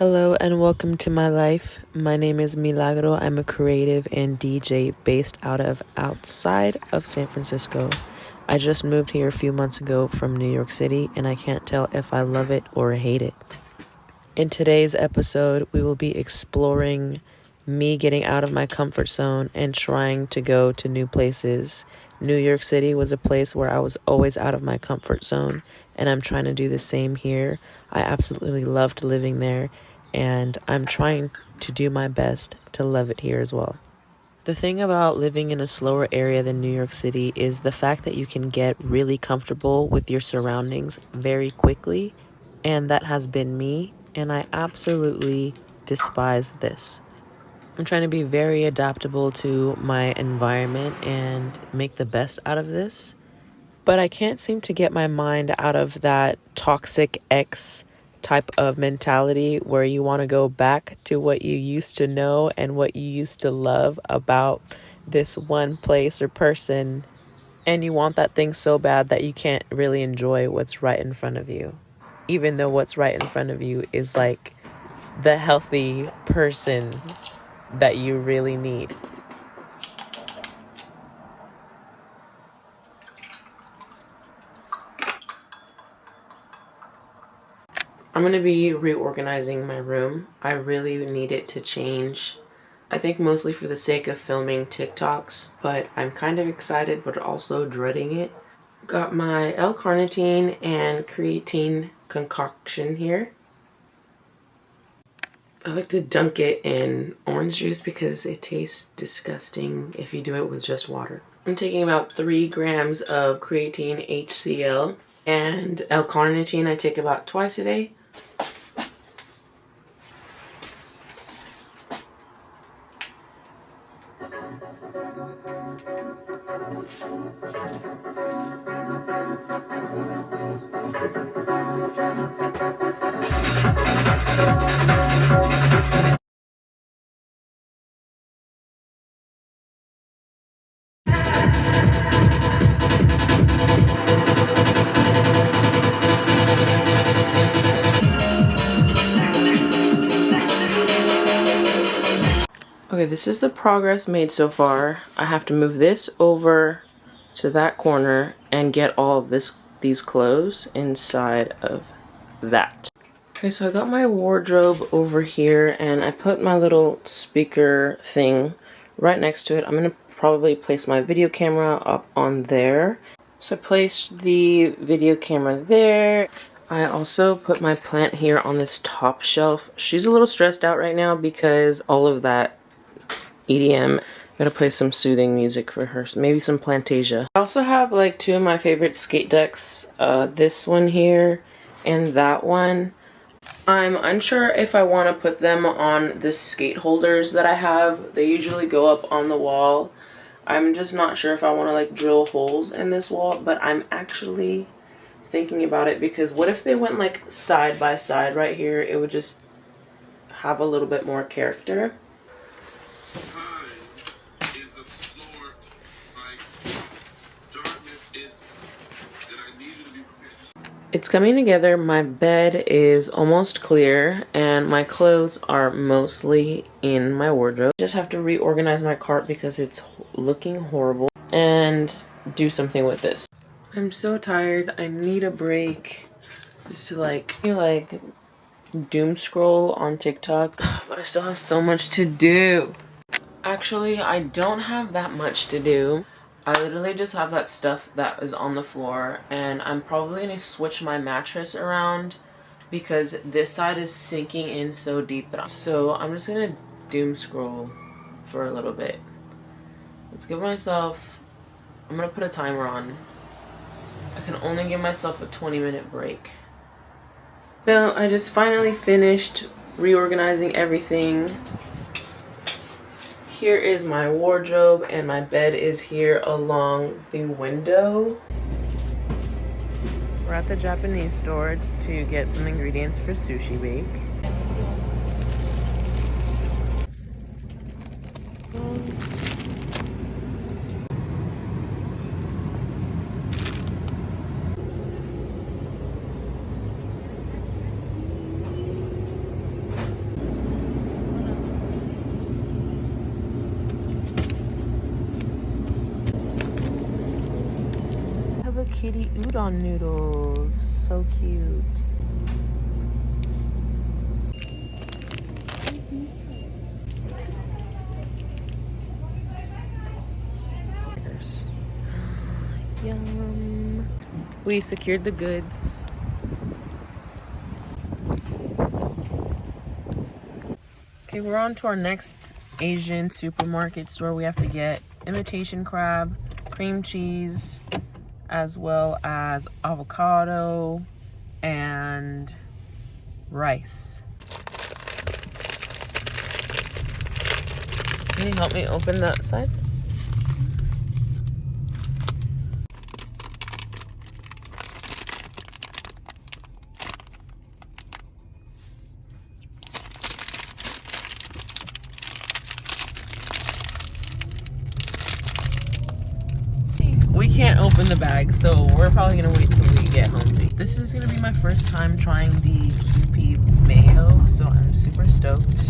Hello and welcome to my life. My name is Milagro. I'm a creative and DJ based outside of San Francisco. I just moved here a few months ago from New York City and I can't tell if I love it or hate it. In today's episode, we will be exploring me getting out of my comfort zone and trying to go to new places. New York City was a place where I was always out of my comfort zone, and I'm trying to do the same here. I absolutely loved living there, and I'm trying to do my best to love it here as well. The thing about living in a slower area than New York City is the fact that you can get really comfortable with your surroundings very quickly, and that has been me, and I absolutely despise this. I'm trying to be very adaptable to my environment and make the best out of this. But I can't seem to get my mind out of that toxic ex type of mentality where you want to go back to what you used to know and what you used to love about this one place or person. And you want that thing so bad that you can't really enjoy what's right in front of you. Even though what's right in front of you is like the healthy person that you really need. I'm going to be reorganizing my room. I really need it to change. I think mostly for the sake of filming TikToks, but I'm kind of excited but also dreading it. Got my L-carnitine and creatine concoction here. I like to dunk it in orange juice because it tastes disgusting if you do it with just water. I'm taking about 3 grams of creatine HCl, and L-carnitine I take about twice a day. Okay, this is the progress made so far. I have to move this over to that corner and get all of these clothes inside of that. Okay, so I got my wardrobe over here and I put my little speaker thing right next to it. I'm gonna probably place my video camera up on there. So I placed the video camera there. I also put my plant here on this top shelf. She's a little stressed out right now because all of that EDM. I'm gonna play some soothing music for her, so maybe some Plantasia. I also have like 2 of my favorite skate decks, this one here and that one. I'm unsure if I want to put them on the skate holders that I have. They usually go up on the wall. I'm just not sure if I want to like drill holes in this wall, but I'm actually thinking about it because what if they went like side by side right here? It would just have a little bit more character. It's coming together. My bed is almost clear and my clothes are mostly in my wardrobe. I just have to reorganize my cart because it's looking horrible and do something with this. I'm so tired. I need a break just to like doom scroll on TikTok, but I still have so much to do. Actually, I don't have that much to do. I literally just have that stuff that is on the floor, and I'm probably going to switch my mattress around because this side is sinking in so deep that I'm just going to doom scroll for a little bit. Let's give myself, I'm going to put a timer on. I can only give myself a 20-minute break. So I just finally finished reorganizing everything. Here is my wardrobe and my bed is here along the window. We're at the Japanese store to get some ingredients for sushi bake. kitty udon noodles. So cute. Yum. We secured the goods. Okay, we're on to our next Asian supermarket store. We have to get imitation crab, cream cheese, as well as avocado and rice. Can you help me open that side? We can't open the bag, so we're probably gonna wait till we get home to eat. This is gonna be my first time trying the QP mayo, so I'm super stoked.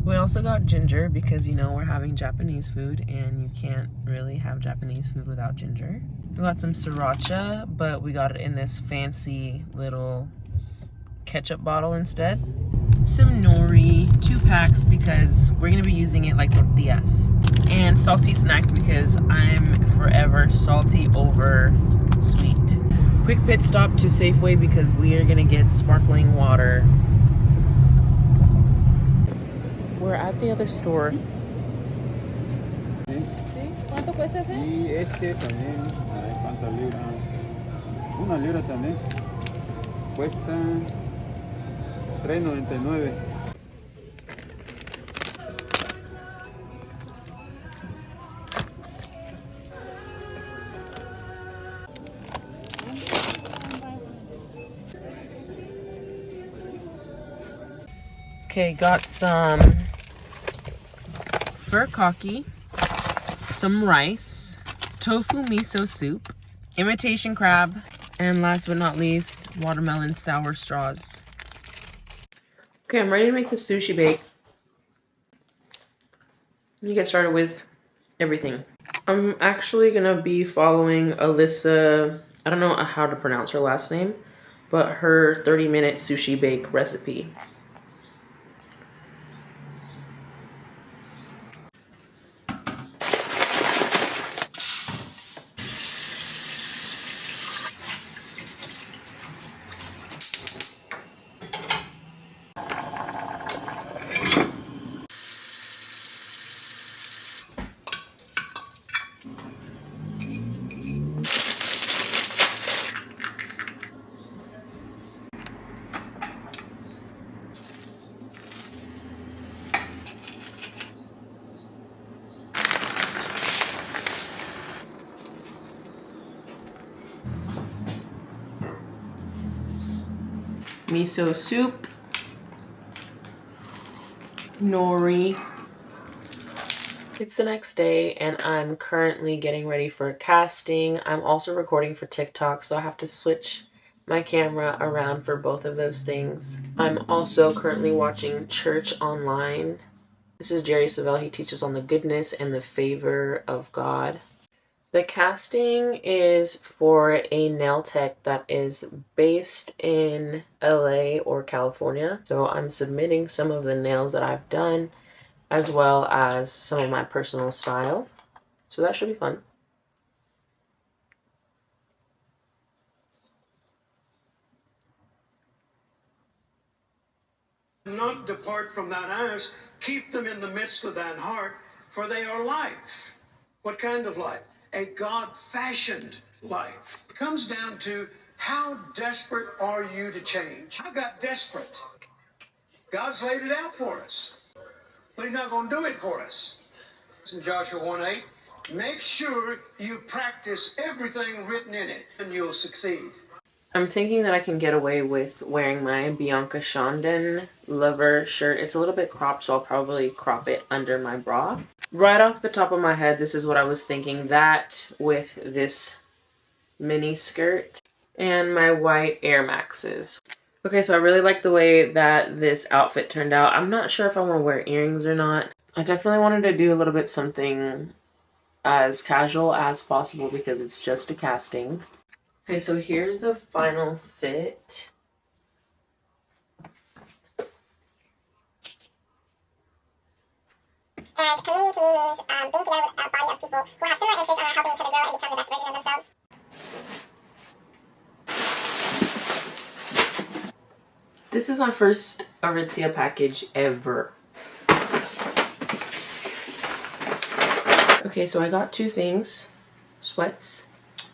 We also got ginger because, you know, we're having Japanese food and you can't really have Japanese food without ginger. We got some sriracha, but we got it in this fancy little ketchup bottle instead. Some nori, 2 packs because we're gonna be using it like tortillas. And salty snacks because I'm forever salty over sweet. Quick pit stop to Safeway because we are gonna get sparkling water. We're at the other store. ¿Sí? ¿Cuánto cuesta ese? Y este también, a ver cuántas libras. 1 libra también. Cuesta $3.99. Okay, got some furikake, some rice, tofu miso soup, imitation crab, and last but not least, watermelon sour straws. Okay, I'm ready to make the sushi bake. Let me get started with everything. I'm actually gonna be following Alyssa, I don't know how to pronounce her last name, but her 30-minute sushi bake recipe. Miso soup, nori. It's the next day and I'm currently getting ready for casting. I'm also recording for TikTok, so I have to switch my camera around for both of those things. I'm also currently watching church online. This is Jerry Savelle. He teaches on the goodness and the favor of God. The casting is for a nail tech that is based in LA or California. So I'm submitting some of the nails that I've done as well as some of my personal style. So that should be fun. Not depart from thine eyes, keep them in the midst of thine heart, for they are life. What kind of life? A God-fashioned life. It comes down to how desperate are you to change? I got desperate. God's laid it out for us, but he's not going to do it for us. In Joshua 1:8, make sure you practice everything written in it, and you'll succeed. I'm thinking that I can get away with wearing my Bianca Shondon lover shirt. It's a little bit cropped, so I'll probably crop it under my bra. Right off the top of my head, this is what I was thinking. That with this mini skirt and my white Air Maxes. Okay, so I really like the way that this outfit turned out. I'm not sure if I want to wear earrings or not. I definitely wanted to do a little bit something as casual as possible because it's just a casting. Okay, so here's the final fit. And community to me means being together with a body of people who have similar interests and are helping each other grow and become the best version of themselves. This is my first Aritzia package ever. Okay, so I got two things, sweats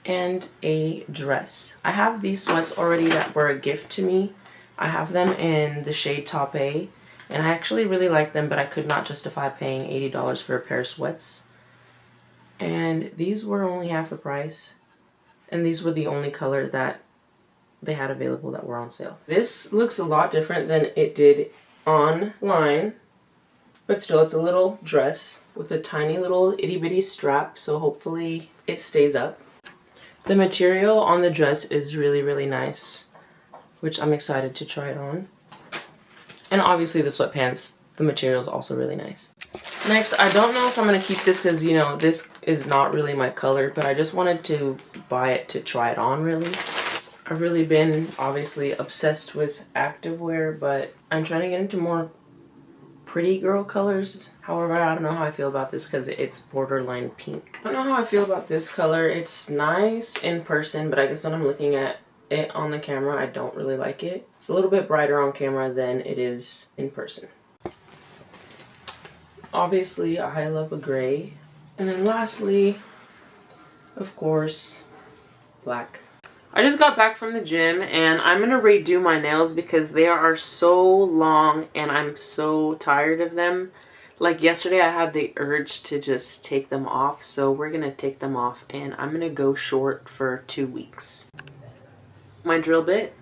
and a dress. I have these sweats already that were a gift to me. I have them in the shade Top A, and I actually really like them, but I could not justify paying $80 for a pair of sweats. And these were only half the price, and these were the only color that they had available that were on sale. This looks a lot different than it did online, but still it's a little dress with a tiny little itty bitty strap, so hopefully it stays up. The material on the dress is really, really nice, which I'm excited to try it on. And obviously the sweatpants, the material is also really nice. Next, I don't know if I'm going to keep this because, you know, this is not really my color, but I just wanted to buy it to try it on, really. I've really been, obviously, obsessed with activewear, but I'm trying to get into more pretty girl colors. However, I don't know how I feel about this because it's borderline pink. I don't know how I feel about this color. It's nice in person, but I guess when I'm looking at it on the camera, I don't really like it. It's a little bit brighter on camera than it is in person. Obviously, I love a gray. And then lastly, of course, black. I just got back from the gym and I'm gonna redo my nails because they are so long and I'm so tired of them. Like yesterday I had the urge to just take them off, so we're gonna take them off and I'm gonna go short for 2 weeks. My drill bit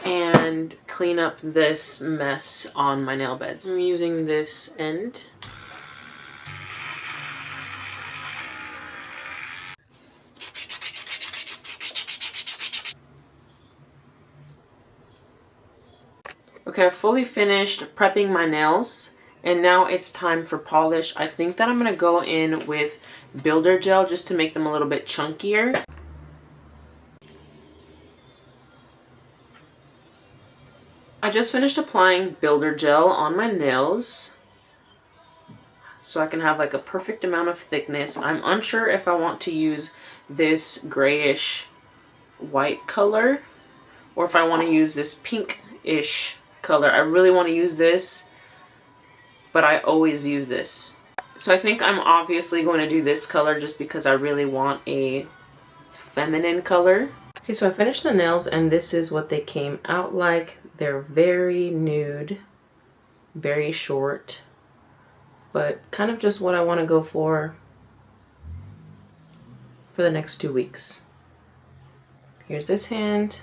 and clean up this mess on my nail beds. I'm using this end. Okay, I've fully finished prepping my nails and now it's time for polish. I think that I'm going to go in with builder gel just to make them a little bit chunkier. I just finished applying builder gel on my nails so I can have like a perfect amount of thickness. I'm unsure if I want to use this grayish white color or if I want to use this pinkish color. I really want to use this, but I always use this. So I think I'm obviously going to do this color just because I really want a feminine color. Okay, so I finished the nails and this is what they came out like. They're very nude, very short, but kind of just what I want to go for the next 2 weeks. Here's this hand.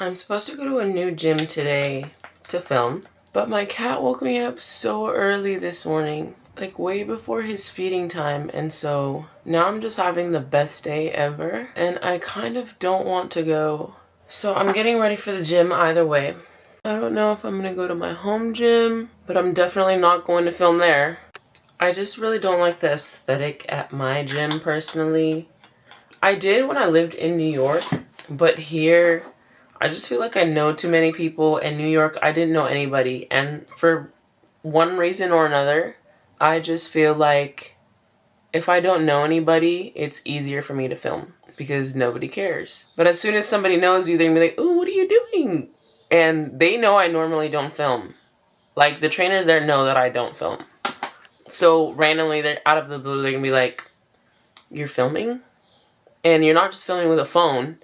I'm supposed to go to a new gym today to film, but my cat woke me up so early this morning, like way before his feeding time, and so now I'm just having the best day ever, and I kind of don't want to go. So I'm getting ready for the gym either way. I don't know if I'm gonna go to my home gym, but I'm definitely not going to film there. I just really don't like the aesthetic at my gym personally. I did when I lived in New York, but here I just feel like I know too many people. In New York, I didn't know anybody. And for one reason or another, I just feel like if I don't know anybody, it's easier for me to film because nobody cares. But as soon as somebody knows you, they're gonna be like, "Ooh, what are you doing?" And they know I normally don't film. Like, the trainers there know that I don't film. So randomly, they're out of the blue, they're gonna be like, "You're filming? And you're not just filming with a phone,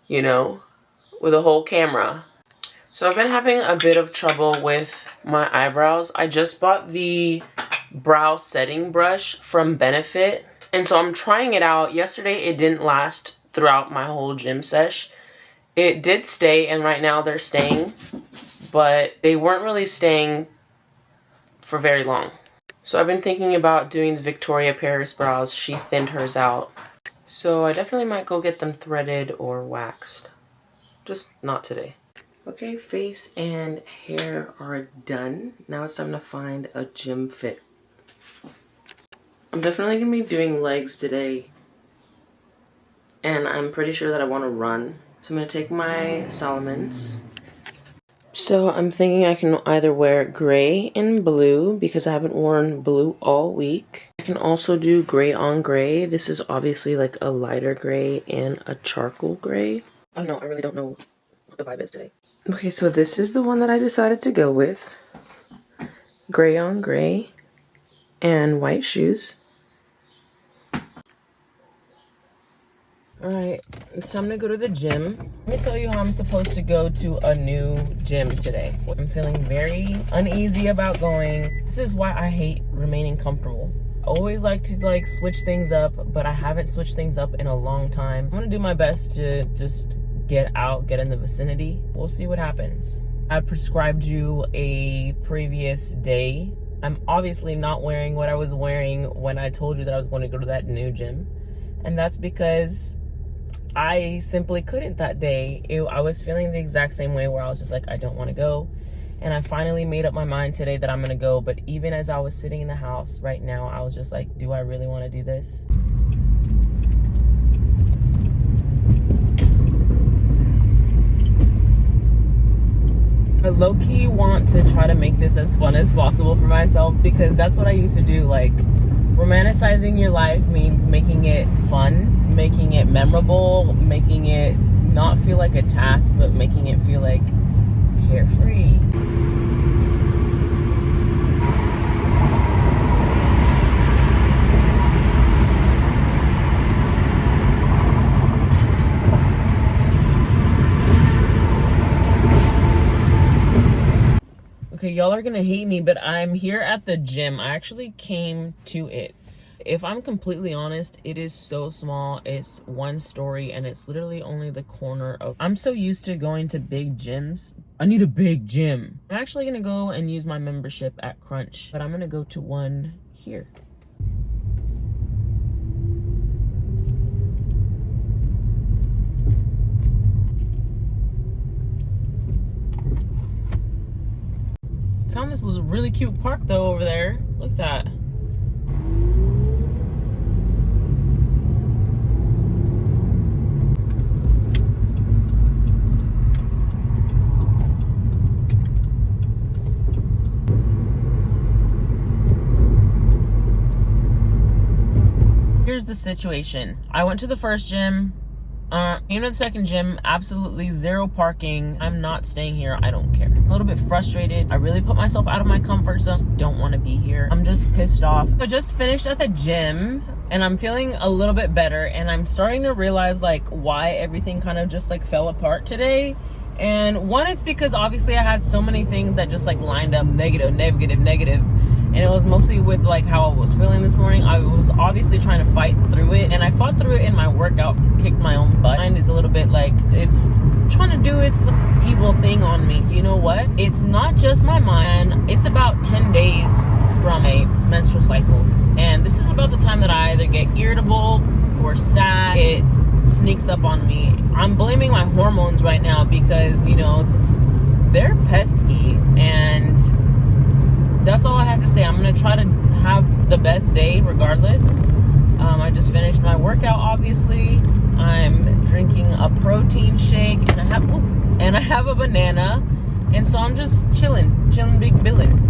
you know, with a whole camera." So I've been having a bit of trouble with my eyebrows. I just bought the brow setting brush from Benefit, and so I'm trying it out. Yesterday it didn't last throughout my whole gym sesh. It did stay, and right now they're staying, but they weren't really staying for very long. So I've been thinking about doing the Victoria Paris brows. She thinned hers out. So I definitely might go get them threaded or waxed. Just not today. Okay, face and hair are done. Now it's time to find a gym fit. I'm definitely gonna be doing legs today, and I'm pretty sure that I want to run. So I'm gonna take my Salomons. So I'm thinking I can either wear gray and blue because I haven't worn blue all week. I can also do gray on gray. This is obviously like a lighter gray and a charcoal gray. Oh no, I really don't know what the vibe is today. Okay, so this is the one that I decided to go with. Gray on gray and white shoes. Alright, it's time to go to the gym. Let me tell you how I'm supposed to go to a new gym today. I'm feeling very uneasy about going. This is why I hate remaining comfortable. I always like to switch things up, but I haven't switched things up in a long time. I'm gonna do my best to just get out, get in the vicinity. We'll see what happens. I prescribed you a previous day. I'm obviously not wearing what I was wearing when I told you that I was going to go to that new gym. And that's because I simply couldn't that day. I was feeling the exact same way where I was just like, I don't want to go. And I finally made up my mind today that I'm going to go. But even as I was sitting in the house right now, I was just like, do I really want to do this? I low-key want to try to make this as fun as possible for myself because that's what I used to do. Like, romanticizing your life means making it fun, making it memorable, making it not feel like a task, but making it feel like carefree. Okay, y'all are gonna hate me, but I'm here at the gym. I actually came to it. If I'm completely honest, it is so small. It's one story and it's literally only the corner of... I'm so used to going to big gyms. I need a big gym. I'm actually gonna go and use my membership at Crunch, but I'm gonna go to one here. Found this really cute park though over there. Look at that. Here's the situation. I went to the first gym. Came to the second gym, absolutely zero parking. I'm not staying here, I don't care. A little bit frustrated. I really put myself out of my comfort zone. Don't want to be here. I'm just pissed off. I just finished at the gym and I'm feeling a little bit better and I'm starting to realize like why everything kind of just like fell apart today. And one, it's because obviously I had so many things that just like lined up negative. And it was mostly with like how I was feeling this morning. I was obviously trying to fight through it, and I fought through it in my workout, kicked my own butt. Mine is a little bit like it's trying to do its evil thing on me. You know what? It's not just my mind. It's about 10 days from a menstrual cycle. And this is about the time that I either get irritable or sad. It sneaks up on me. I'm blaming my hormones right now because, you know, they're pesky, and that's all I have to say. I'm going to try to have the best day regardless. I just finished my workout, obviously. I'm drinking a protein shake, and I have a banana. And so I'm just chilling, big billin'.